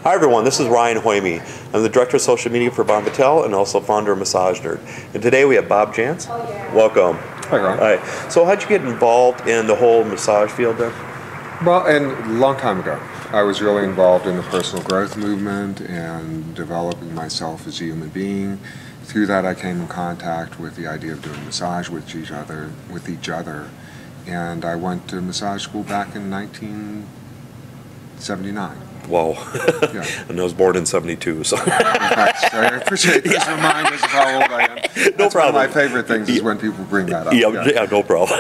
Hi everyone, this is Ryan Hoyme. I'm the Director of Social Media for Bon Vital and also founder of Massage Nerd. And today we have Bob Jantz. Oh, yeah. Welcome. Hi, Ron. Hi. So how'd you get involved in the whole massage field then? Well, and a long time ago, I was really involved in the personal growth movement and developing myself as a human being. Through that, I came in contact with the idea of doing massage with each other, and I went to massage school back in 1979. Wow. Yeah. And I was born in 72, so. I appreciate those reminders of how old I am. That's problem. One of my favorite things is when people bring that up. Yeah, no problem.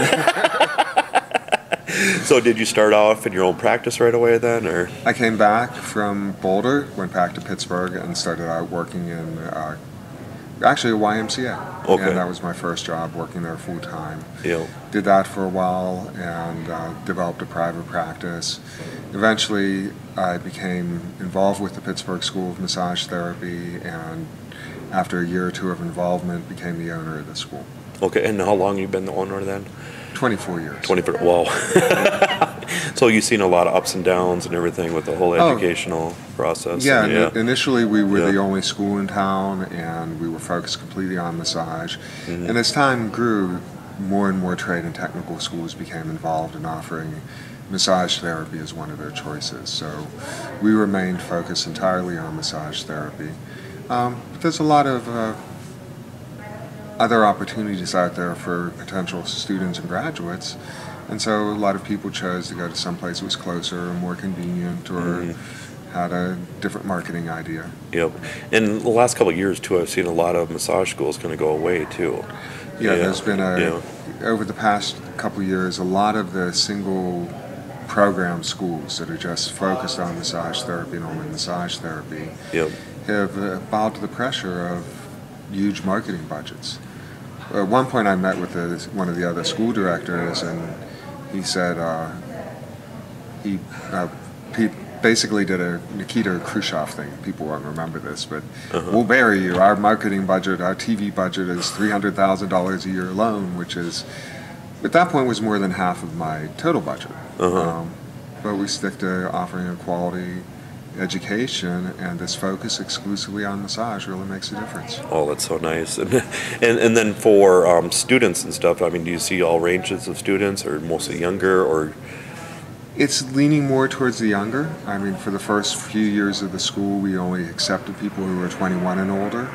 So did you start off in your own practice right away then, or? I came back from Boulder, went back to Pittsburgh, and started out working in actually a YMCA. Okay. And that was my first job, working there full time. Yeah. Did that for a while and developed a private practice. Eventually, I became involved with the Pittsburgh School of Massage Therapy, and after a year or two of involvement, became the owner of the school. Okay, and how long you been the owner then? 24 years. 24, wow. So you've seen a lot of ups and downs and everything with the whole educational process. Yeah, and, initially we were the only school in town, and we were focused completely on massage. Mm-hmm. And as time grew, more and more trade and technical schools became involved in offering massage therapy as one of their choices. So we remained focused entirely on massage therapy. But there's a lot of other opportunities out there for potential students and graduates, and so a lot of people chose to go to some place that was closer or more convenient, or had a different marketing idea. Yep. In the last couple of years too, I've seen a lot of massage schools kind of go away too. Yeah, there's been over the past couple of years, a lot of the single program schools that are just focused on massage therapy and only massage therapy have bowed to the pressure of huge marketing budgets. At one point I met with one of the other school directors, and he said he basically did a Nikita Khrushchev thing. People won't remember this, but we'll bury you. Our marketing budget, our TV budget is $300,000 a year alone, which is, at that point, was more than half of my total budget. But we stick to offering a quality education, and this focus exclusively on massage really makes a difference. Oh, that's so nice. And then for students and stuff, I mean, do you see all ranges of students, or mostly younger, or? It's leaning more towards the younger. I mean, for the first few years of the school, we only accepted people who were 21 and older.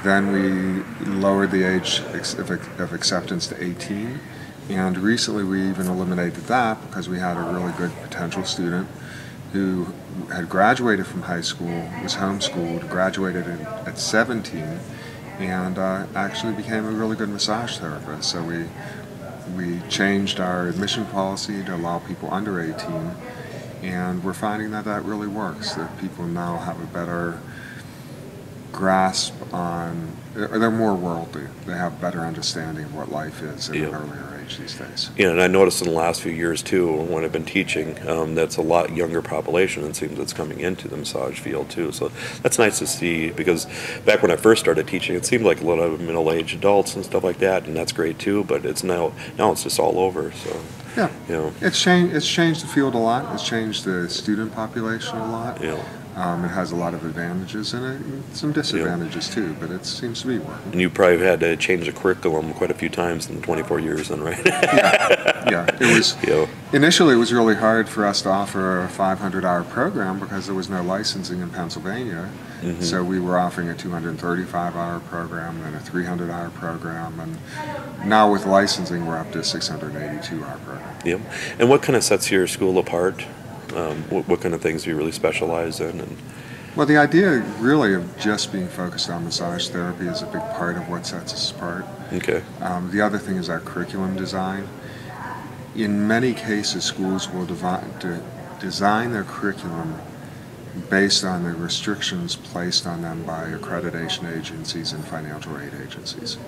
Then we lowered the age of acceptance to 18. And recently we even eliminated that because we had a really good potential student who had graduated from high school, was homeschooled, graduated at 17, and actually became a really good massage therapist. So we changed our admission policy to allow people under 18, and we're finding that that really works, that people now have a better grasp on, or they're more worldly. They have better understanding of what life is at an earlier age these days. Yeah, and I noticed in the last few years too, when I've been teaching, that's a lot younger population, it seems, that's coming into the massage field too. So that's nice to see, because back when I first started teaching, it seemed like a lot of middle-aged adults and stuff like that, and that's great too. But it's now it's just all over. So yeah, it's changed the field a lot. It's changed the student population a lot. It has a lot of advantages in it, and some disadvantages too, but it seems to be working. And you probably had to change the curriculum quite a few times in 24 years then, right? Yeah. It was, initially it was really hard for us to offer a 500-hour program because there was no licensing in Pennsylvania. So we were offering a 235-hour program and a 300-hour program, and now with licensing we're up to a 682-hour program. Yep. And what kind of sets your school apart? What kind of things do you really specialize in? And well, the idea really of just being focused on massage therapy is a big part of what sets us apart. Okay. The other thing is our curriculum design. In many cases, schools will design their curriculum based on the restrictions placed on them by accreditation agencies and financial aid agencies.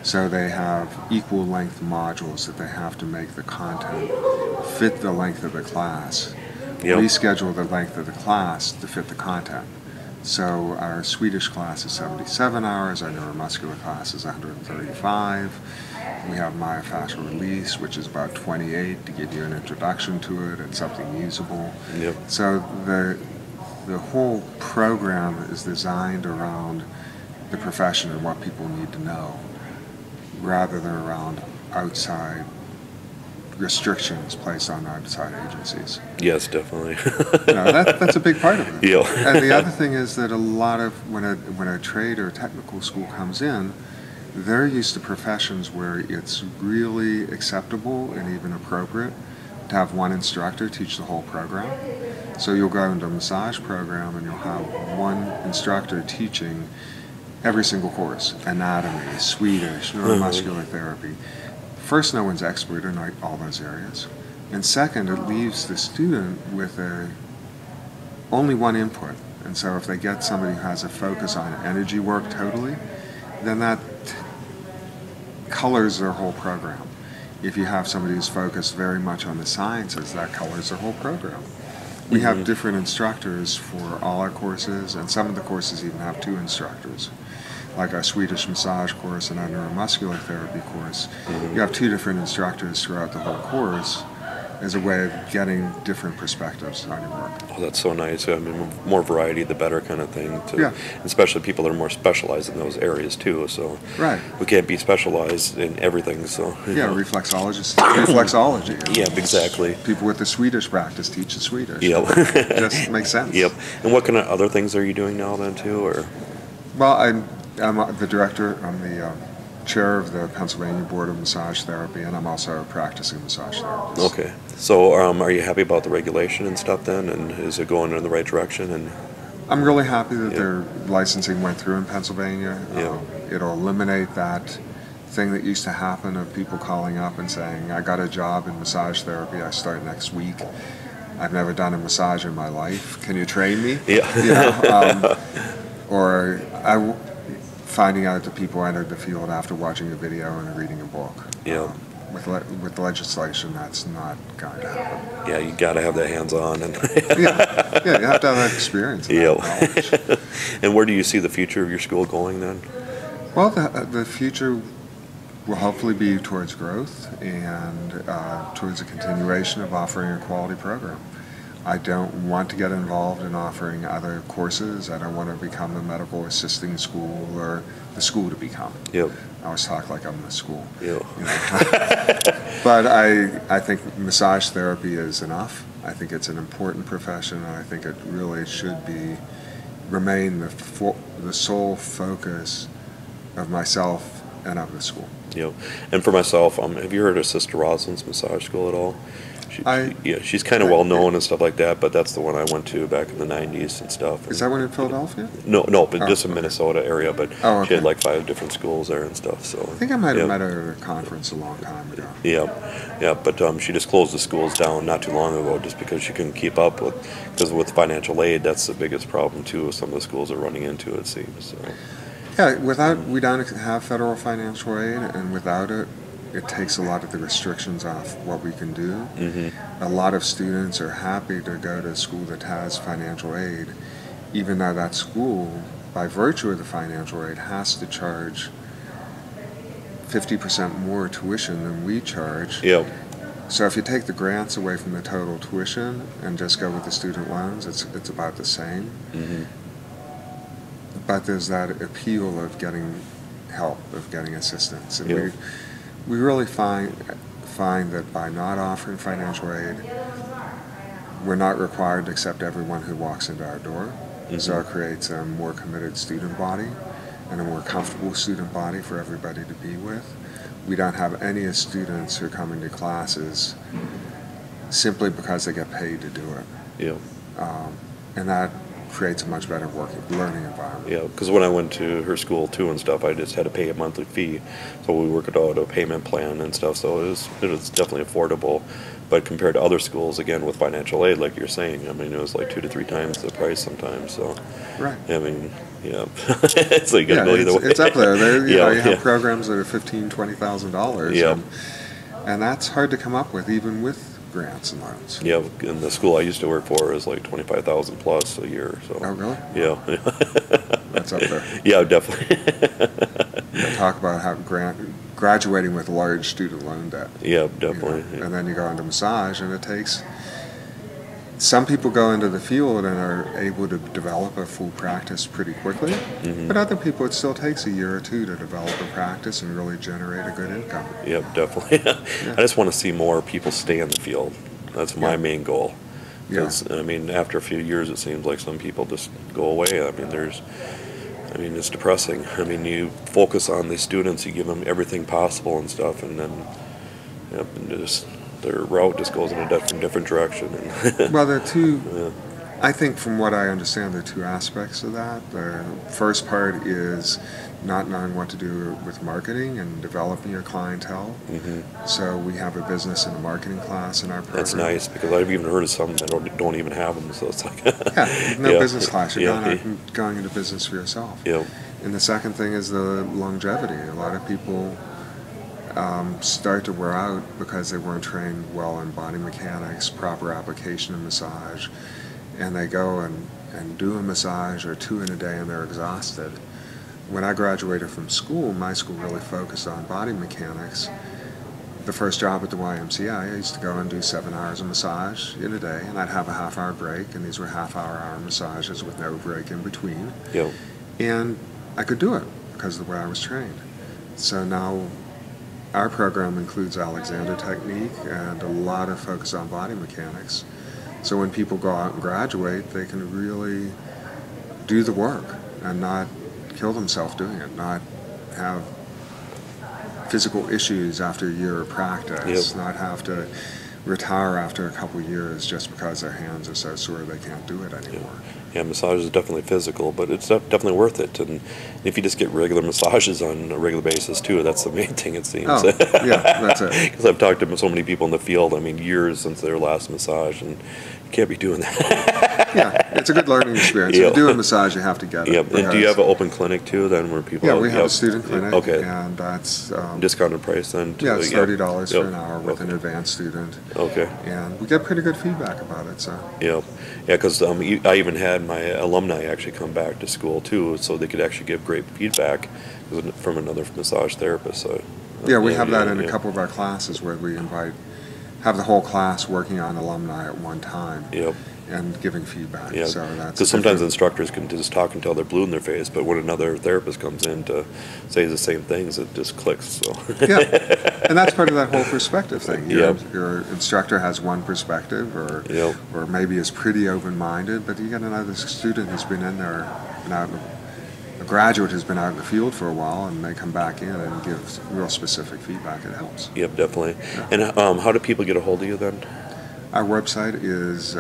So they have equal length modules that they have to make the content fit the length of the class. We schedule the length of the class to fit the content. So our Swedish class is 77 hours, our neuromuscular class is 135. We have myofascial release, which is about 28 to give you an introduction to it and something usable. So the whole program is designed around the profession and what people need to know, rather than around outside restrictions placed on outside agencies. Yes, definitely. That's a big part of it. Yeah. And the other thing is that a lot of when a trade or technical school comes in, they're used to professions where it's really acceptable and even appropriate to have one instructor teach the whole program. So you'll go into a massage program and you'll have one instructor teaching every single course: anatomy, Swedish, neuromuscular therapy. First, no one's expert in all those areas. And second, it leaves the student with only one input. And so if they get somebody who has a focus on energy work totally, then that colors their whole program. If you have somebody who's focused very much on the sciences, that colors their whole program. We have different instructors for all our courses, and some of the courses even have 2 instructors. Like our Swedish massage course and our neuromuscular therapy course, you have 2 different instructors throughout the whole course as a way of getting different perspectives on your work. Oh, that's so nice. I mean, more variety, the better kind of thing. Yeah. Especially people that are more specialized in those areas too. So Right. we can't be specialized in everything. So Yeah, reflexology. Yeah, exactly. People with the Swedish practice teach the Swedish. Yep. It just makes sense. Yep. And what kind of other things are you doing now then too, or? Well, I'm the director. I'm the chair of the Pennsylvania Board of Massage Therapy, and I'm also a practicing massage therapist. Okay. So are you happy about the regulation and stuff then, and is it going in the right direction? And I'm really happy that their licensing went through in Pennsylvania. It'll eliminate that thing that used to happen of people calling up and saying, I got a job in massage therapy, I start next week. I've never done a massage in my life. Can you train me? Yeah. Or finding out that people entered the field after watching a video and reading a book. Yeah. With legislation, that's not going to happen. Yeah, you got to have that hands-on. And you have to have that experience. And that knowledge. And where do you see the future of your school going then? Well, the future will hopefully be towards growth and towards a continuation of offering a quality program. I don't want to get involved in offering other courses. I don't want to become a medical assisting school or the school to become. Yep. I always talk like I'm the school. Yep. You know? But I think massage therapy is enough. I think it's an important profession, and I think it really should remain the sole focus of myself and of the school. Yep. And for myself, have you heard of Sister Rosalind's massage school at all? She's kind of well known and stuff like that, but that's the one I went to back in the 90s and stuff. Is that one in Philadelphia? No, but just in Minnesota area, but okay. She had like 5 different schools there and stuff. So I think I might have met her at a conference a long time ago. Yeah, but she just closed the schools down not too long ago just because she couldn't keep up because with financial aid, that's the biggest problem too. Some of the schools are running into, it seems. So. Yeah, we don't have federal financial aid, and without it, it takes a lot of the restrictions off what we can do. A lot of students are happy to go to a school that has financial aid, even though that school, by virtue of the financial aid, has to charge 50% more tuition than we charge. Yep. So if you take the grants away from the total tuition and just go with the student loans, it's about the same. But there's that appeal of getting help, of getting assistance. And we really find that by not offering financial aid, we're not required to accept everyone who walks into our door. So it creates a more committed student body and a more comfortable student body for everybody to be with. We don't have any students who are coming to classes simply because they get paid to do it. And that creates a much better learning environment. Yeah, because when I went to her school too and stuff, I just had to pay a monthly fee. So we worked out a payment plan and stuff. So it was definitely affordable. But compared to other schools, again with financial aid, like you're saying, I mean it was like 2 to 3 times the price sometimes. So right. I mean, it's like gonna go either way. It's up there. You have programs that are $15,000-$20,000. And that's hard to come up with, even with grants and loans. Yeah, and the school I used to work for is like $25,000 plus a year. So. Oh, really? Yeah. That's up there. Yeah, definitely. Talk about how graduating with large student loan debt. Yeah, definitely. And then you go into massage, and it takes some people go into the field and are able to develop a full practice pretty quickly, but other people it still takes a year or two to develop a practice and really generate a good income. Yep, definitely. Yeah. I just want to see more people stay in the field. That's my main goal. Yeah. 'Cause, I mean, after a few years, it seems like some people just go away. I mean, it's depressing. I mean, you focus on the students, you give them everything possible and stuff, and then, yep, and just their route just goes in a different direction. And Well, there are two. yeah. I think, from what I understand, there are two aspects of that. The first part is not knowing what to do with marketing and developing your clientele. So we have a business and a marketing class in our program. That's nice because I've even heard of some that don't even have them. So it's like Yeah, no Yeah. business class. You're Yeah. going out and going into business for yourself. Yep. And the second thing is the longevity. A lot of people start to wear out because they weren't trained well in body mechanics, proper application of massage, and they go and do a massage or two in a day and they're exhausted. When I graduated from school, my school really focused on body mechanics. The first job at the YMCA, I used to go and do 7 hours of massage in a day, and I'd have a half-hour break, and these were half-hour massages with no break in between. Yep. And I could do it because of the way I was trained. So now our program includes Alexander technique and a lot of focus on body mechanics. So when people go out and graduate, they can really do the work and not kill themselves doing it, not have physical issues after a year of practice, Yep. not have to retire after a couple of years just because their hands are so sore they can't do it anymore. Yeah, massage is definitely physical, but it's definitely worth it. And if you just get regular massages on a regular basis too, that's the main thing it seems. Oh, yeah, that's it. Because I've talked to so many people in the field. I mean, years since their last massage, and you can't be doing that. Yeah, it's a good learning experience. Yep. If you do a massage, you have to get it. Yep. And do you have an open clinic too? Then where people? Yeah, we have Yep. a student clinic, Okay. and that's Discounted price then? yeah, it's Yep. $30 Yep. for an hour with Okay. an advanced student, Okay. and we get pretty good feedback about it. So Yeah, yeah, because I even had my alumni actually come back to school too, so they could actually give great feedback from another massage therapist. So yeah, we have that in yeah. a couple of our classes where we have the whole class working on alumni at one time Yep. and giving feedback. Yeah, So that's because sometimes different- instructors can just talk until they're blue in their face, but when another therapist comes in to say the same things, it just clicks. So yeah, and that's part of that whole perspective thing. Yep. Your instructor has one perspective, Yep. or maybe is pretty open-minded, but you get another student who's been in there, a graduate who's been out in the field for a while, and they come back in and give real specific feedback. It helps. Yep, definitely. And how do people get a hold of you then? Our website is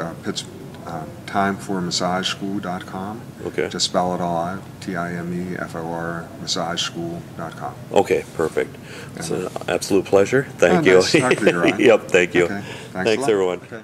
timeformassageschool.com. Okay. Just spell it all out, TIMEFOR massageschool.com. Okay, perfect. It's an absolute pleasure. Thank Oh, you. nice to talk to you, Ryan. Yep, thank you. Okay, thanks a Thanks lot. everyone. Okay.